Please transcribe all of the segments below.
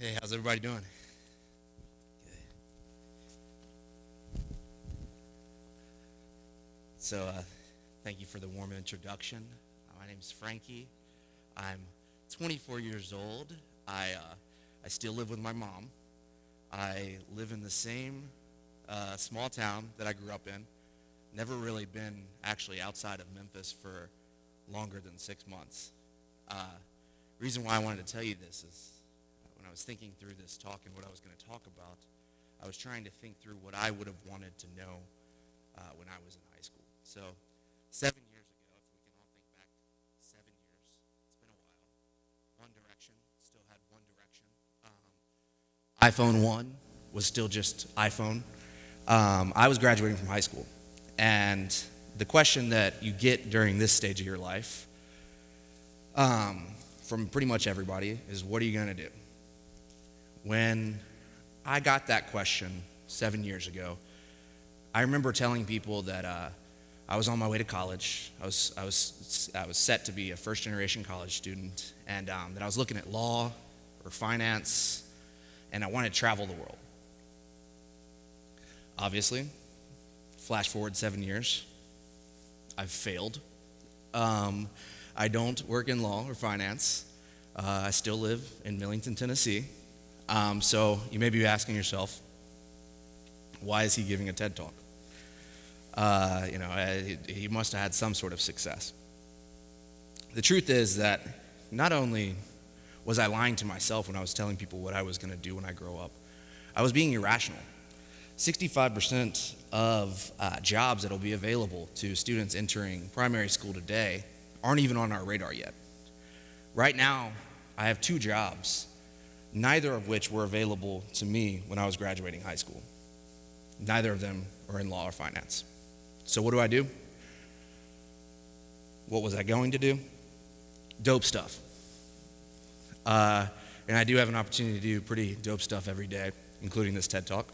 Hey, how's everybody doing? Good. Thank you for the warm introduction. My name's Frankie. I'm 24 years old. I still live with my mom. I live in the same small town that I grew up in. Never really been actually outside of Memphis for longer than 6 months. Reason why I wanted to tell you this is when I was thinking through this talk and what I was going to talk about, I was trying to think through what I would have wanted to know when I was in high school. So 7 years ago, if we can all think back, 7 years, it's been a while. One Direction still had One Direction. iPhone 1 was still just iPhone. I was graduating from high school, and the question that you get during this stage of your life from pretty much everybody is, what are you going to do? When I got that question 7 years ago, I remember telling people that I was on my way to college. I was set to be a first-generation college student, and that I was looking at law or finance, and I wanted to travel the world. Obviously, flash forward 7 years, I've failed. I don't work in law or finance. I still live in Millington, Tennessee. So you may be asking yourself, why is he giving a TED Talk? He must have had some sort of success. The truth is that not only was I lying to myself when I was telling people what I was going to do when I grow up, I was being irrational. 65% of jobs that will be available to students entering primary school today aren't even on our radar yet. Right now, I have 2 jobs, neither of which were available to me when I was graduating high school. Neither of them are in law or finance. So what do? What was I going to do? Dope stuff. And I do have an opportunity to do pretty dope stuff every day, including this TED Talk.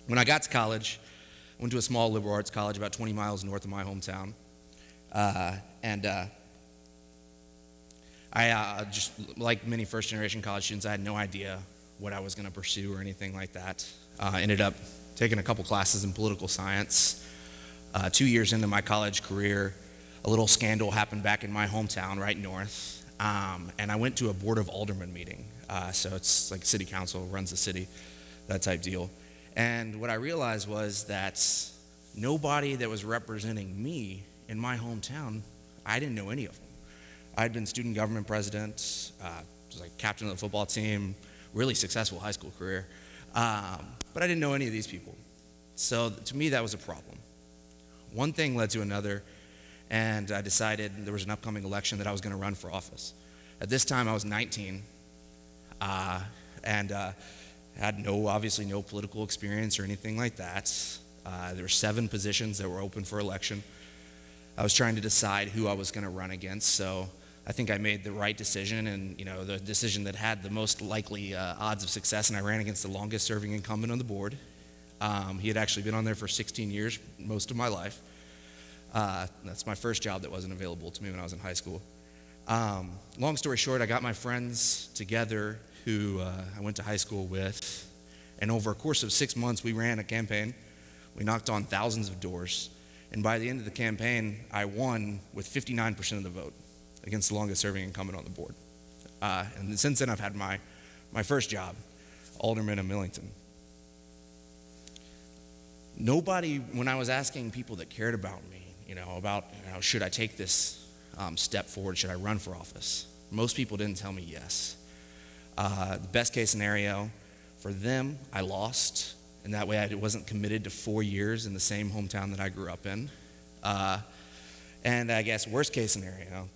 When I got to college, I went to a small liberal arts college about 20 miles north of my hometown. I just, like many first-generation college students, I had no idea what I was going to pursue or anything like that. Ended up taking a couple classes in political science. 2 years into my college career, a little scandal happened back in my hometown, right north, and I went to a Board of Alderman meeting. So it's like city council runs the city, that type deal. And what I realized was that nobody that was representing me in my hometown, I didn't know any of them. I'd been student government president, was like captain of the football team, really successful high school career, but I didn't know any of these people. So to me, that was a problem. One thing led to another, and I decided there was an upcoming election that I was going to run for office. At this time, I was 19, and had obviously no political experience or anything like that. There were 7 positions that were open for election. I was trying to decide who I was going to run against, so I think I made the right decision, and the decision that had the most likely odds of success, and I ran against the longest serving incumbent on the board. He had actually been on there for 16 years, most of my life. That's my first job that wasn't available to me when I was in high school. Long story short, I got my friends together who I went to high school with, and over a course of 6 months, we ran a campaign. We knocked on thousands of doors, and by the end of the campaign, I won with 59% of the vote against the longest serving incumbent on the board. And since then, I've had my first job, Alderman of Millington. Nobody, when I was asking people that cared about me, about should I take this step forward, should I run for office, most people didn't tell me yes. The best case scenario for them, I lost, and that way I wasn't committed to 4 years in the same hometown that I grew up in. And I guess worst case scenario,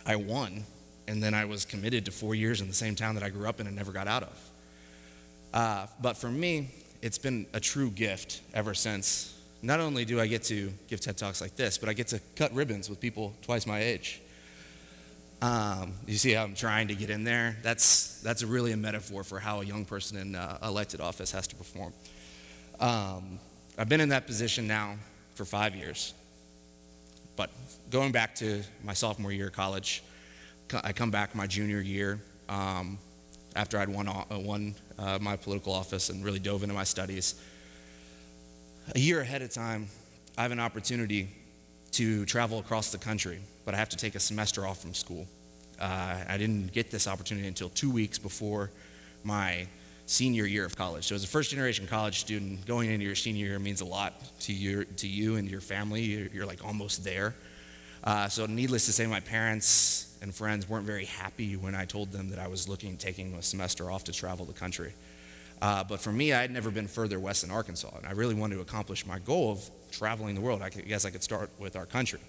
I won, and then I was committed to 4 years in the same town that I grew up in and never got out of. But for me, it's been a true gift ever since. Not only do I get to give TED Talks like this, but I get to cut ribbons with people twice my age. You see how I'm trying to get in there? That's really a metaphor for how a young person in elected office has to perform. I've been in that position now for 5 years. But going back to my sophomore year of college, I come back my junior year. after I'd won my political office and really dove into my studies. A year ahead of time, I have an opportunity to travel across the country, but I have to take a semester off from school. I didn't get this opportunity until 2 weeks before my senior year of college. So as a first-generation college student, going into your senior year means a lot to you and your family. You're like almost there. So needless to say, my parents and friends weren't very happy when I told them that I was taking a semester off to travel the country. But for me, I had never been further west than Arkansas, and I really wanted to accomplish my goal of traveling the world. I guess I could start with our country.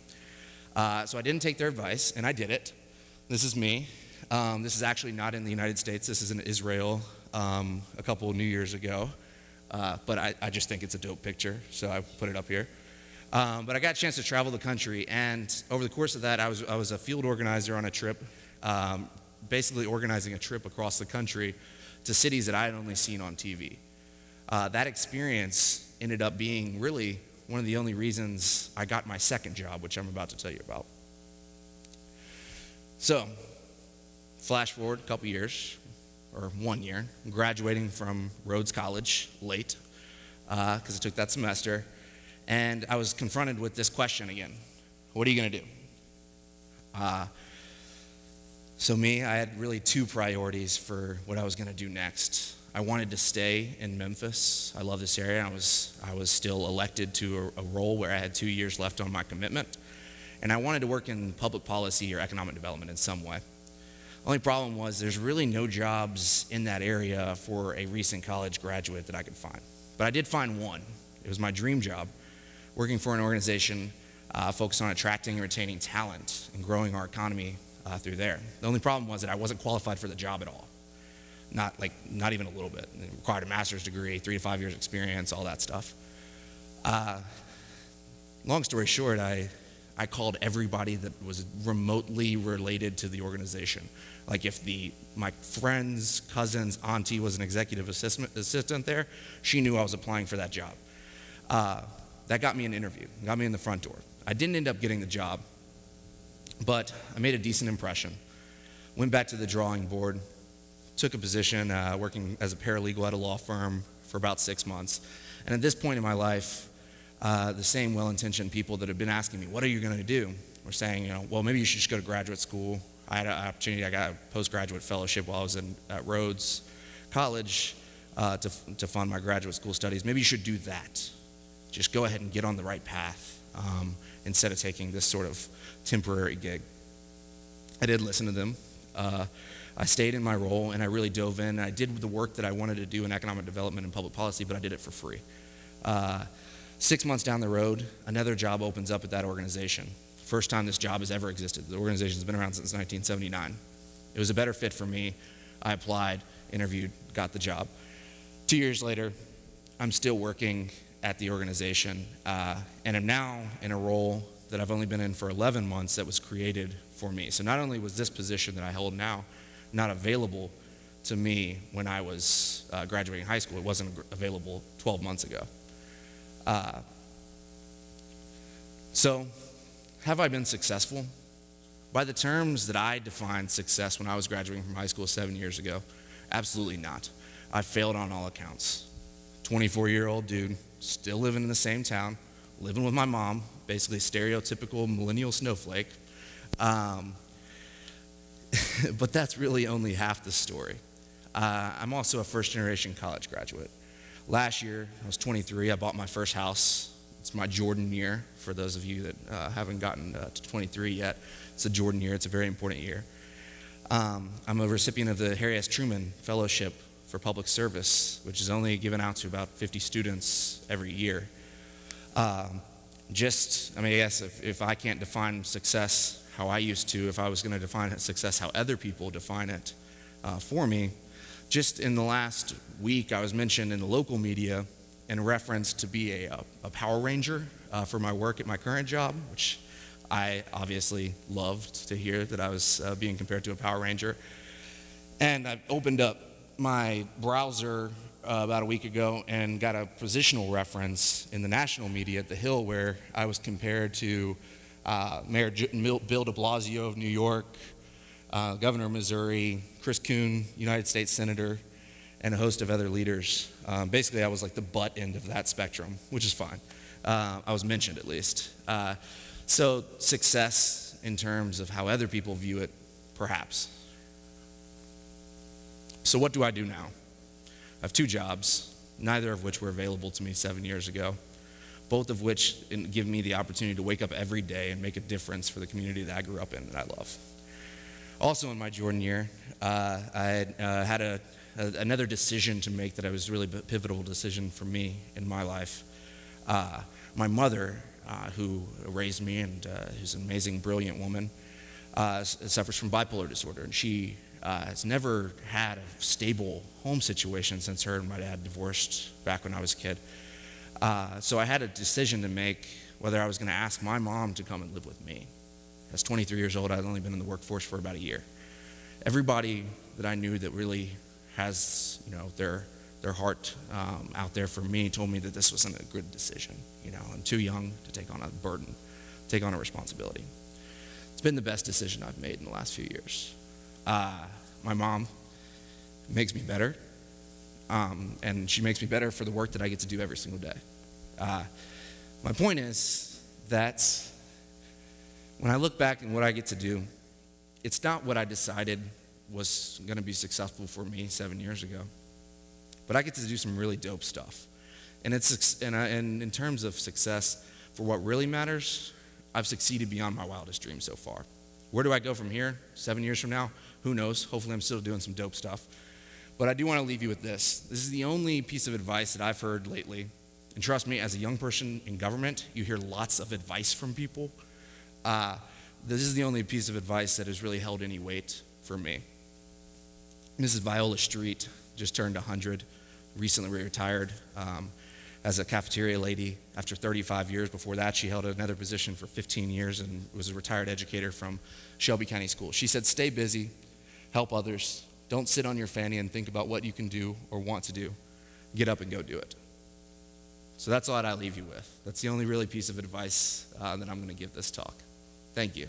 So I didn't take their advice, and I did it. This is me. This is actually not in the United States. This is in Israel a couple of New Years ago. But I just think it's a dope picture, so I put it up here. But I got a chance to travel the country, and over the course of that, I was a field organizer on a trip, basically organizing a trip across the country to cities that I had only seen on TV. That experience ended up being really one of the only reasons I got my second job, which I'm about to tell you about. So, flash forward a couple years, or 1 year, I'm graduating from Rhodes College late, because I took that semester, and I was confronted with this question again: what are you going to do? So I had really two priorities for what I was going to do next. I wanted to stay in Memphis. I love this area. I was still elected to a role where I had 2 years left on my commitment, and I wanted to work in public policy or economic development in some way. Only problem was there's really no jobs in that area for a recent college graduate that I could find. But I did find one. It was my dream job, working for an organization focused on attracting and retaining talent and growing our economy through there. The only problem was that I wasn't qualified for the job at all. Not even a little bit. It required a master's degree, 3 to 5 years experience, all that stuff. Long story short, I called everybody that was remotely related to the organization. Like if my friend's cousin's auntie was an executive assistant there, she knew I was applying for that job. That got me an interview, got me in the front door. I didn't end up getting the job, but I made a decent impression. Went back to the drawing board, took a position working as a paralegal at a law firm for about 6 months. And at this point in my life, the same well-intentioned people that have been asking me, what are you going to do? Were saying, well, maybe you should just go to graduate school. I had an opportunity, I got a postgraduate fellowship while I was at Rhodes College to fund my graduate school studies. Maybe you should do that. Just go ahead and get on the right path instead of taking this sort of temporary gig. I did listen to them. I stayed in my role, and I really dove in. I did the work that I wanted to do in economic development and public policy, but I did it for free. 6 months down the road, another job opens up at that organization. First time this job has ever existed. The organization's been around since 1979. It was a better fit for me. I applied, interviewed, got the job. 2 years later, I'm still working at the organization, and I'm now in a role that I've only been in for 11 months that was created for me. So not only was this position that I hold now not available to me when I was graduating high school, it wasn't available 12 months ago. So, have I been successful? By the terms that I defined success when I was graduating from high school 7 years ago, absolutely not. I failed on all accounts. 24-year-old dude, still living in the same town, living with my mom, basically stereotypical millennial snowflake. But that's really only half the story. I'm also a first-generation college graduate. Last year, I was 23, I bought my first house. It's my Jordan year, for those of you that haven't gotten to 23 yet. It's a Jordan year, it's a very important year. I'm a recipient of the Harry S. Truman Fellowship for Public Service, which is only given out to about 50 students every year. I guess if I can't define success how I used to, if I was going to define success how other people define it for me, just in the last week, I was mentioned in the local media in reference to be a Power Ranger for my work at my current job, which I obviously loved to hear that I was being compared to a Power Ranger. And I opened up my browser about a week ago and got a positional reference in the national media at The Hill where I was compared to Mayor Bill de Blasio of New York, Governor of Missouri, Chris Coon, United States Senator, and a host of other leaders. Basically, I was like the butt end of that spectrum, which is fine. I was mentioned at least. So success in terms of how other people view it, perhaps. So what do I do now? I have 2 jobs, neither of which were available to me 7 years ago, both of which give me the opportunity to wake up every day and make a difference for the community that I grew up in and I love. Also in my Jordan year, I had another decision to make that was really a pivotal decision for me in my life. My mother, who raised me and who's an amazing, brilliant woman, suffers from bipolar disorder, and she has never had a stable home situation since her and my dad divorced back when I was a kid. So I had a decision to make whether I was going to ask my mom to come and live with me. I was 23 years old. I'd only been in the workforce for about a year. Everybody that I knew that really has, their heart out there for me told me that this wasn't a good decision. I'm too young to take on a burden, take on a responsibility. It's been the best decision I've made in the last few years. My mom makes me better, and she makes me better for the work that I get to do every single day. My point is that when I look back at what I get to do, it's not what I decided was going to be successful for me 7 years ago, but I get to do some really dope stuff. And in terms of success, for what really matters, I've succeeded beyond my wildest dreams so far. Where do I go from here 7 years from now? Who knows? Hopefully I'm still doing some dope stuff. But I do want to leave you with this. This is the only piece of advice that I've heard lately. And trust me, as a young person in government, you hear lots of advice from people. This is the only piece of advice that has really held any weight for me. Mrs. Viola Street just turned 100, recently retired as a cafeteria lady after 35 years. Before that, she held another position for 15 years and was a retired educator from Shelby County School. She said, stay busy, help others. Don't sit on your fanny and think about what you can do or want to do. Get up and go do it. So that's all that I leave you with. That's the only really piece of advice that I'm going to give this talk. Thank you.